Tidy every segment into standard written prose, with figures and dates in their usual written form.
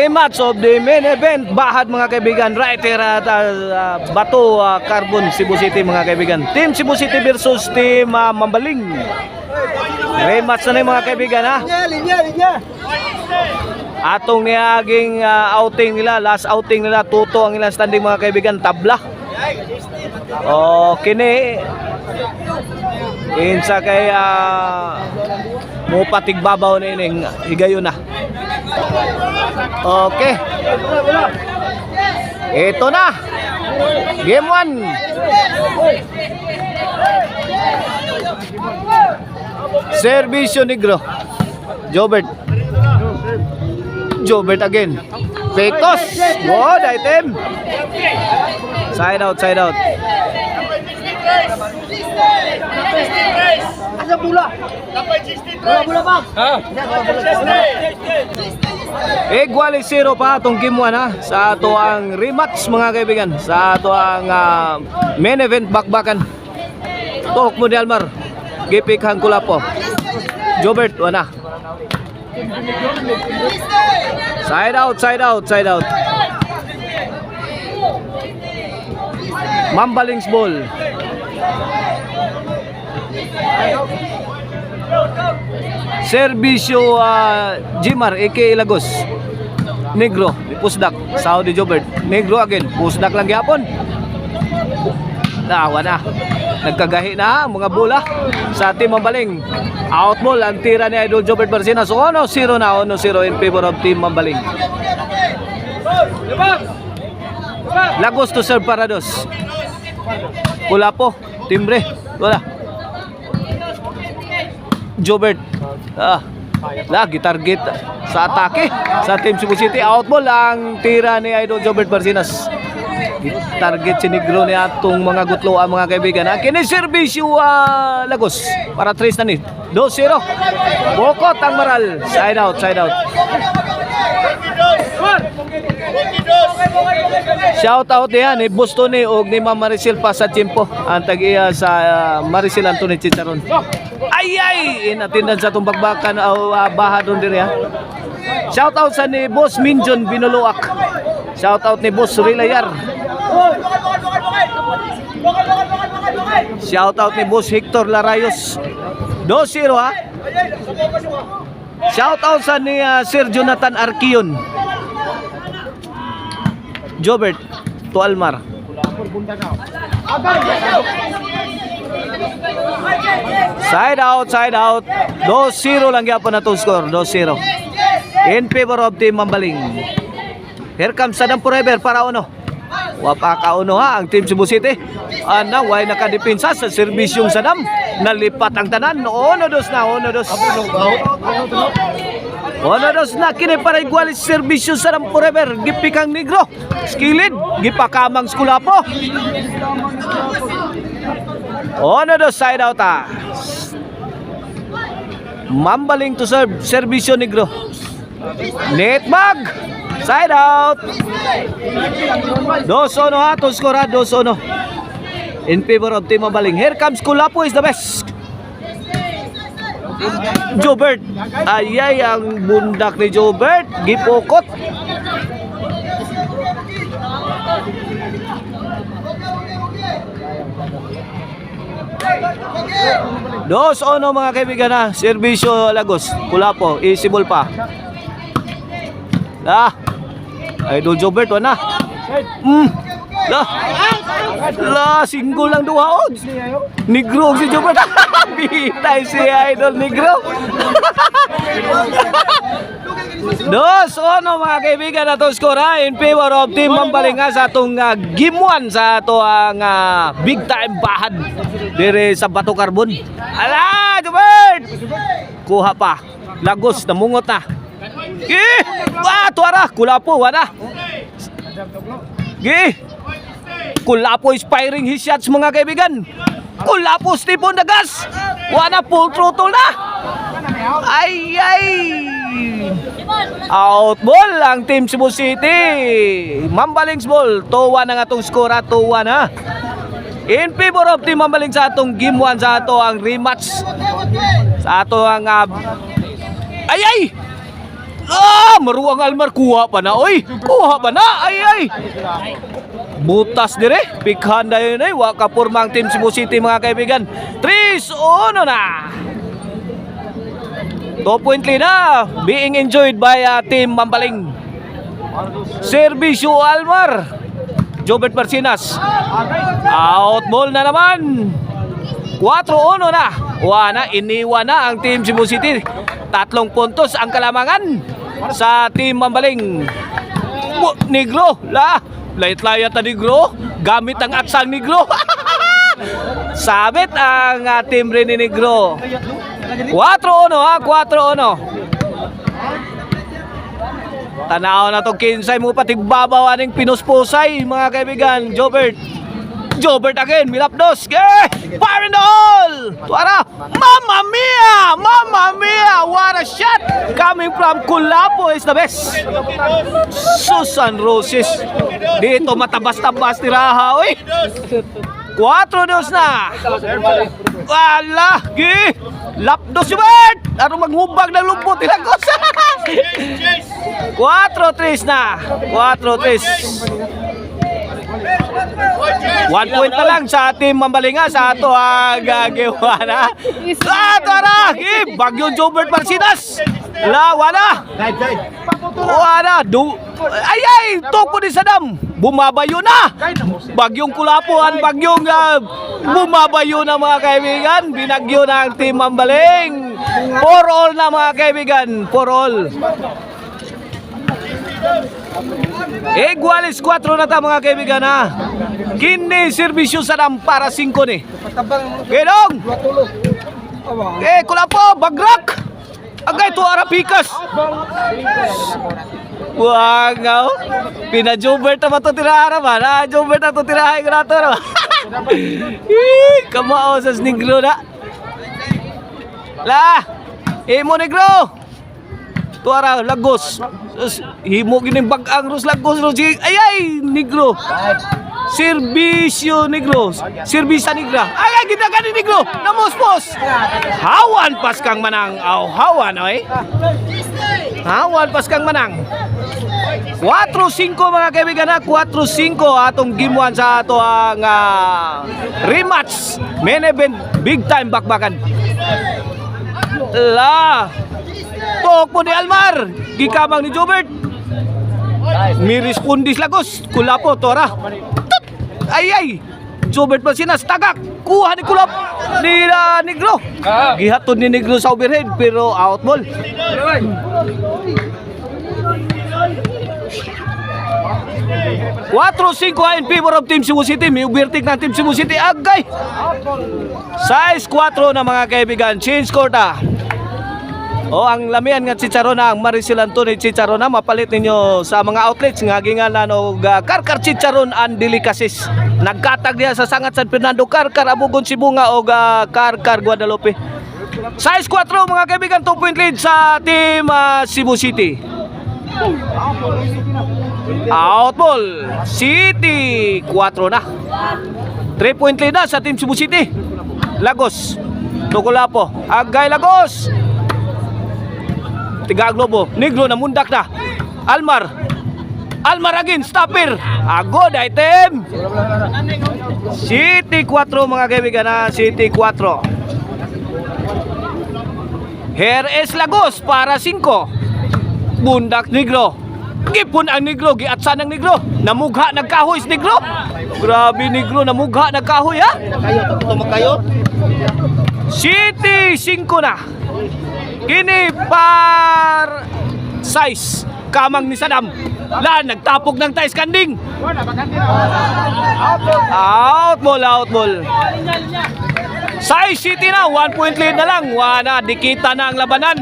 Match of the main event, bahad mga kaibigan, right here at Bato Carbon, Cebu City mga kaibigan. Team Cebu City versus Team Mambaling. Rematch na mga kaibigan ha. Atong niaging outing nila, last outing nila, tuto ang ilang standing mga kaibigan, tabla. O kini insa kay mo patigbabaw na ining higayon na. Okay. Ito na. Game 1. Servisyo Negro. Jobert. Jobert again. Pecos. Good item. Side out, side out. Asa pula? Bola bang? Equally 0 pa atong game 1 ha. Sa ato ang rematch mga kaibigan. Sa ato ang main event bakbakan. Tok mo di Almar. Gipik hang Kulapo. Jobert wana. Side out, side out, side out. Mambaling's ball. Servisyo Jimar Eke Ilagos. Negro pusdak Saudi Jobert. Negro again pusdak lang gyapon. Dawa na. Nagkagahi na ang mga bola sa Team Mambaling. Out ball ang tira ni Idol Jobert Barcina. So 1-0 na, 1-0 in favor of Team Mambaling. Lagos to serve Parados. Kulapo, timbre, wala. Jobert. Lagi target sa atake sa Team Cebu City. Outball ang tira ni Idol Jobert Barcinas. Target si Negro ni atong mga gutloan mga kaibigan. Kini servisyo Lagos para 3 na ni 2-0. Bokot ang maral. Side out, side out. Shout out yan ni Bostoni og ni Ma'am Maricel pa sa Chimpo. Ang tag-iya sa Maricel Anthony Chicharon. Ay inatindan sa itong bagbakan o baha doon diri ha. Shout out sa ni Boss Minjon Binuluak. Shout out ni Boss Rilayar. Shout out ni Boss Hector Larayos. 2-0 ha. Shout out sa ni Sir Jonathan Arquion. Jobert to Almar. Side out, side out. 2-0 lang gyapon na to score. 2-0 in favor of Team Mambaling. Here comes Sadam Forever para uno. Wapaka-uno ha ang Team Cebu City. Way nakadepensa sa serbisyong Sadam. Nalipat ang tanan. 1-2 na, 1-2. 1-2 na kini para igualis serbisyo Sadam Forever. Gipikang Negro. Skilid. Gipakamang Skulapo. 1-2 side out ha. Mambaling to serve. Serbisyo Negro. Netmag. Side out. 2-1 ha. To score ha. 2-1 in favor of Team Mambaling. Here comes Kulapo is the best. Jobert. Ayay ang bundak ni Jobert. Gipokot. Dos ono mga kaibigan na. Servisyo Lagos. Kulapo. Easy ball pa. Idol Jobert wala. Single lang duha. Negro si Jobert. Bitay si Idol Negro. 2-1 mga kaibigan na to score in favor of Team Mambaling sa atong game 1 sa ato ang big time bahad dire sa Bato Carbon. Ala, Jobert! Kuha pa. Lagos namungot na. Tuara, Kulapo wala. Kulapo is firing his shots mga kaibigan. Kulapo Stephen Dagas. Wala full throttle na. Ay. Out ball ang Team Cebu City. Mambaling's ball. 2-1 ang atong score. 2-1 ha. In favor of Team Mambaling sa atong game 1 sa ato ang rematch. Sa ato ang Maruang Almar, kuha pa na, oy! Kuha pa na, ay! Butas dire, pikhan na yun, waka purmang Team Cebu City, mga kaibigan. 3-1 na! 2-point lead na, being enjoyed by Team Mambaling. Servisyo Almar, Jobert Marcinas. Out ball na naman. 4-1 na. Iniwan na ang Team Cebu City. 3 puntos ang kalamangan sa Team Mambaling. Negro, layat-layat na Negro. Gamit ang atsang Negro. Sabit ang Team rin ni Negro. 4-1 4-1. Tanaw na to kinsay mo patigbabaw aning pinuspusay, mga kaibigan. Jobert again, Milapdos. Fire in the hole! Tuara! Mamma mia! What a shot! Coming from Kulapo is the best. Susan Roses. Dito matabas-tabas tiraha, oy. 4-2 na. Wala! Lapdos si Bert! Ano maghubag ng lumpot ilagos? 4-3 na. 4-3. 1 point pa lang sa Team Mambalinga sa ato gagawa na. Tara! Bagyong Jobert Marcinas. Wala! Ay! Toko ni Sadam. Bumabayo na. Bagyong Kulapuan, bagyong bumabayo na, mga kaibigan. Binagyo na ang Team Mambaling. 4-all na, mga kaibigan. 4-all. Igualis 4 na ta, mga kaibigan, ha. Kini serbisyo Sadam para 5 ni. Gedong. Kulapo, bagrak. Agay to Arapikas. Wow, pina-Jobert na to tirahan ba? Jobert na to tirahan ko na to. Kamao sa Negro na. Imo Negro. Tuara Lagos. Himo gining bag-ang Ros Lagos. Ay, Negro. Serbisyo Negro. Serbisa Negra. Ay, ginagan ni Negro. Namuspos. Hawan pas kang manang. Hawan, oy. Hawan pas kang manang. 4-5, mga kaibigan, 4-5 atong gimuan sa ato ang rematch. Main event, big time bakbakan. Tok po ni Almar. Gikamang ni Jobert. Miris Pundis Lagos. Kulapo, Tora. Ay! Jobert Marcinas, tagak. Kuha ni Kulap ni Negro. Gihatod ni Negro sa overhead, pero out ball. 4-5 in favor of Team Cebu City. May overtake ng Team Cebu City. Agay! Size 4 na, mga kaibigan. Change court ang lamian nga chicharon na ang marisilanto ni chicharon na mapalit ninyo sa mga outlets nga gingalan og Karkar Chicharon and Delicacies. Nagkatag diya sa Sangat San Fernando, Karkar Abugon Sibunga o Karkar Guadalupe. Size 4, mga kaibigan, 2 point lead sa Team Cebu City. Outball City 4 na. 3 point lead na sa Team Cebu City. Lagos Tukulapo, Agay Lagos. Tiga Globo, Negro na mundak na. Almar again, stopper. Agod item. City 4, mga kaibigan, City 4. Here is Lagos para 5. Bundak Negro. Gipon ang Negro, giatsan ang Negro. Namugha nagkahoy si Negro. Grabe Negro, namugha nagkahoy, ha. Tumakayot. City 5 na. Kini par size. Kamang ni Sadam. Nagtapog ng tais kanding. Out ball. Size City na, 1 point lead na lang. Dikita na ang labanan.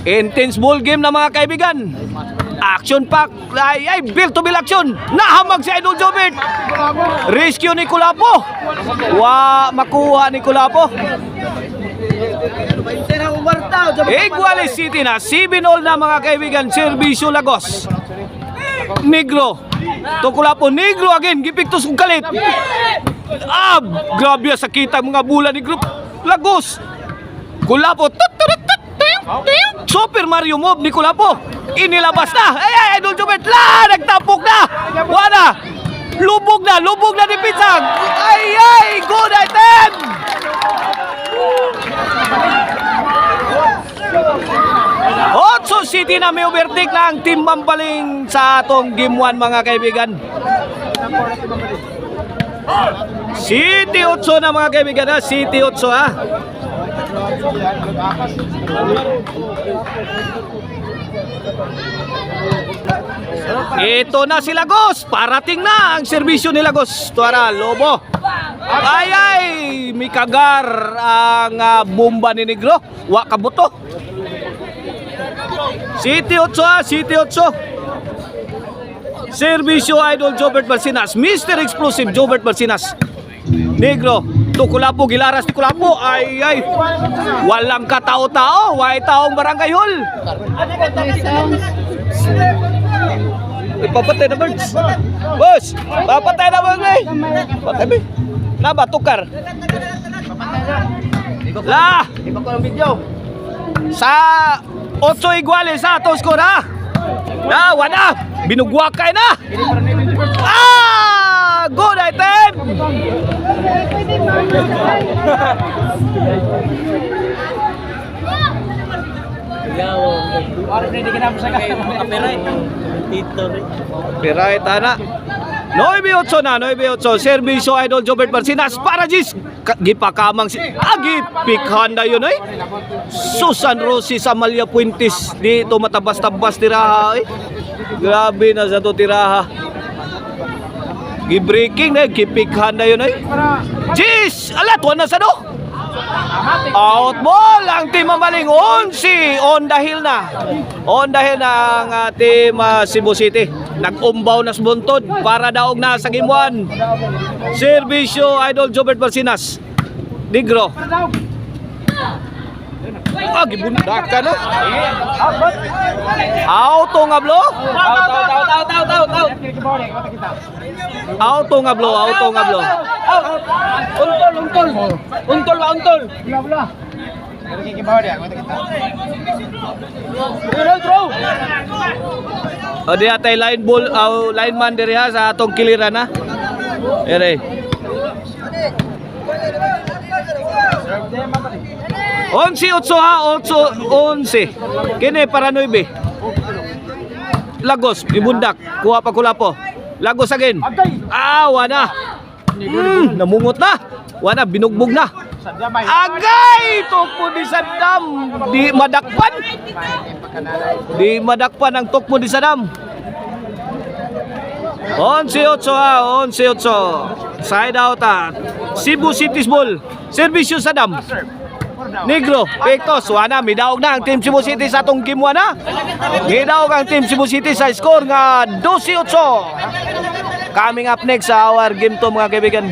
Intense ball game na, mga kaibigan. Action pack. Ay, build to build action. Nahamag si Idol Jobert. Rescue ni Kulapo. Makuha ni Kulapo. Igualis City na. 7-all na, mga kaibigan. Servisyo Lagos. Negro. Kulapo. Negro again. Gipiktos kong kalit. Grabe sa kita mga bula ni Group Lagos. Kulapo. Super Mario move ni Kulapo. Inilabas na. Ay, Idol Jobert. Nagtapok na. Wala. Lubog na ni Pinsang. Ay, good item. Otso City na may overtake na ang Team Mampaling sa atong Game 1 mga kaibigan. City 8 na mga kaibigan ha. City 8 ha. Ito na si Lagos. Parating na ang serbisyo ni Lagos. Tuara, Lobo. Ay, may kagar ang bomba ni Negro. Wa kabuto. City 8 ha. City 8. Serbisyo Idol Jobert Barcinas. Mr. Explosive Jobert Barcinas. Negro. Ito Kulapo. Gilaras ni Kulapo. Ay. Walang katao-tao. Way taong barangay hall. Papatay na birds. Boss, papatay na birds eh. Patay ba? Naba, tukar. La! Iba ko ng video. Sa 8 iguales sa atong score ha. Na, wala. Binugwakay na. Good item. Piray tana. 9-8 na, 9-8. Serbisyo Idol Jobert Barcinas para Gis. Gipakamang si Agipikhan na yun ay. Susan Rosi Samalia Puentes. Dito matabas-tabas tiraha ay. Grabe na sa to tiraha. Gibreaking na, gipikhan na yun ay. Gis! Alat, na sa do. Out ball ang Team Mampaling 11 on dahil na ang Team Cebu City. Nag-umbaw na buntod para daog na sa Game 1. Serbisyo Idol Jobert Barcinas. Negro. Gibundak ka na. Auto nga blo. Auto nga blo. Untol. Bula. O di atay line ball, lineman diri ha sa atong kiliran ha. Ere. 11-8 ha, 8-11. Kini para 9. Lagos, ibundak. Kuha pa Kulapo. Lagos again. Wana. Namungot na. Wana, binugbog na. Agay! Tukmo di Saddam. Di madakpan ang tukmo di Saddam. 11-8 ha, 11-8. Side out ha. Cebu City's ball. Servisyo Saddam. Negro, Pectos, wana, midaog na ang Team Cebu City sa atong Game 1 ha. Midaog ang Team Cebu City sa score nga 12-8. Coming up next sa our Game 2 mga kaibigan.